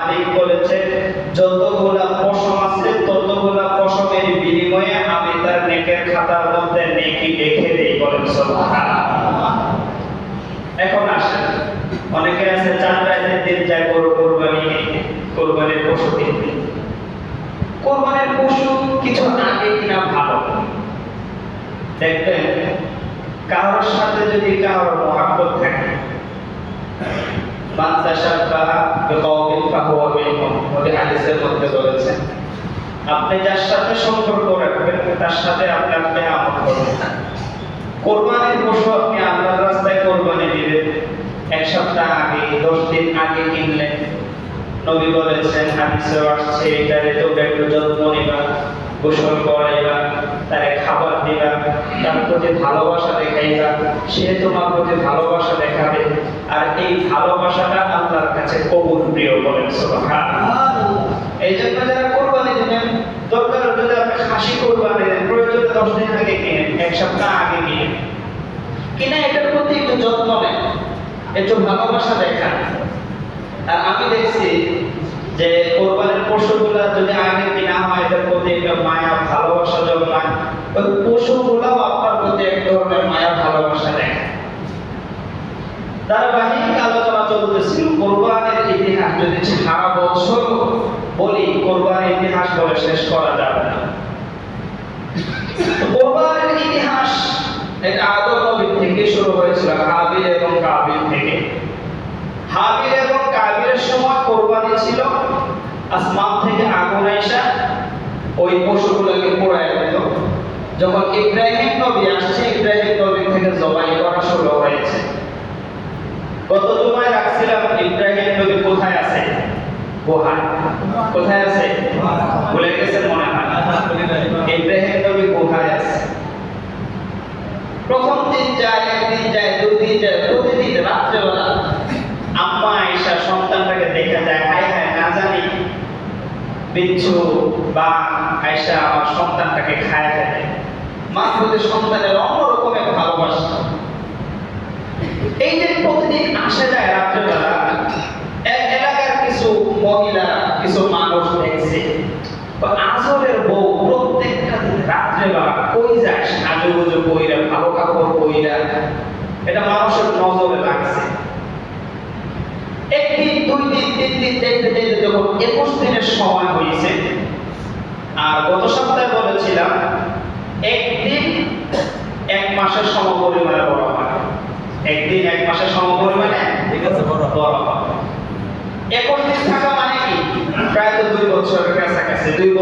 মালিক বলেছে যতগুলা পশম আছে ততগুলা পশমের বিনিময়ে আমি তার নেকের খাতার মধ্যে নেকি লিখে দেই। বলেন সুবহানাল্লাহ। এখন আসেন, অনেকে আছে চাঁদরাতের দিন যায় গরু কোরবানির পশু কিনতে। কোরবানির পশু কিছু আগে কিনা ভালো। দেখবেন কারোর সাথে যদি কারোর মহাব্বত থাকে, হাদিসের মধ্যে বলেছে আপনি যার সাথে সম্পর্ক রাখবেন তার সাথে আপনি আমল করবেন। কোরবানির পশু আপনি আল্লাহর রাস্তায় কোরবানি দিবেন, এক সপ্তাহ আগে 10 দিন আগে কিনলেন। নবী বলেছেন, হাদিসে আসছে, এটারে তোমরা একটু যত্ন নিবা, গোসল করাইবা, তারে খাবার দিবা, তার প্রতি ভালোবাসা দেখাইবা, সে তোমার প্রতি ভালোবাসা দেখাবে, আর এই ভালোবাসাটা আল্লাহর কাছে কবুল প্রিয়। বলেন সুবহানাল্লাহ। এই জন্য যারা কোরবানি দিবেন, দরকার যদি আপনি খাসি কোরবানি দেন, প্রয়োজনে 10 দিন আগে কিনেন, এক সপ্তাহ আগে কিনেন, কিনা এটার প্রতি একটু যত্ন নেন, একটু ভালোবাসা দেখান। আর আমি দেখছি যে কোরবানির পশুগুলা যদি আগে কিনা হয়, এদের প্রতি একটা মায়া ভালোবাসা জন্মায়, ওই পশুগুলাও আপনার প্রতি এক ধরনের মায়া ভালোবাসা দেখায়। ধারাবাহিক আলোচনা চলতেছিল কোরবানির ইতিহাস। যদি সারা বছর বলি কোরবানির ইতিহাস বলে শেষ করা যাবে না। কোরবানির ইতিহাস এটা আদম নবী থেকে শুরু হয়েছিল, হাবিল এবং কাবিল থেকে। হাবিল এবং কাবিলের সময় কোরবানি ছিল আসমান থেকে আগুন আইসা ওই পশুগুলোকে পোড়ায় দিত। যখন ইব্রাহিম নবী আসছে, ইব্রাহিম নবী থেকে জবাই করা শুরু হয়েছে। গত জুমায় রাখছিলাম ইব্রাহিম নবী কোথায় আছে? গুহায়। কোথায় আছে? ভুলে গেছেন মনে হয়। ইব্রাহিম নবী গুহায় আছে। প্রথম দিন যায়, একদিন যায়, 2 দিন যায়, প্রতিদিন রাত্রেবেলা আম্মা আয়েশা সন্তানটাকে দেখে যায়, হায় হায়, না জানি বিচ্ছু বা আয়েশা আমার সন্তানটাকে খায় ফেলে। মা প্রতি সন্তানের অন্যরকম এক ভালোবাসা। এই যে প্রতিদিন আসে যায় রাত্রেবেলা, এলাকার কিছু মহিলা, কিছু মানুষ দেখছে আজরের বউ প্রত্যেকটা দিন রাত্রেবেলা কই যায় সাজুগুজু কইরা, ভালো কাপড় কইরা, এটা মানুষের নজরে লাগছে। একদিন, 2 দিন, 3 দিন দেখতে দেখতে যখন 21 দিনের সময় হয়েছে, আর গত সপ্তাহে বলেছিলাম একদিন 1 মাসের সমপরিমাণে বড় হয়। একদিন 1 মাসের সমপরিমাণে বড় হয়। 21 দিন থাকা মানে কি? প্রায় তো 2 বছরের কাছাকাছি।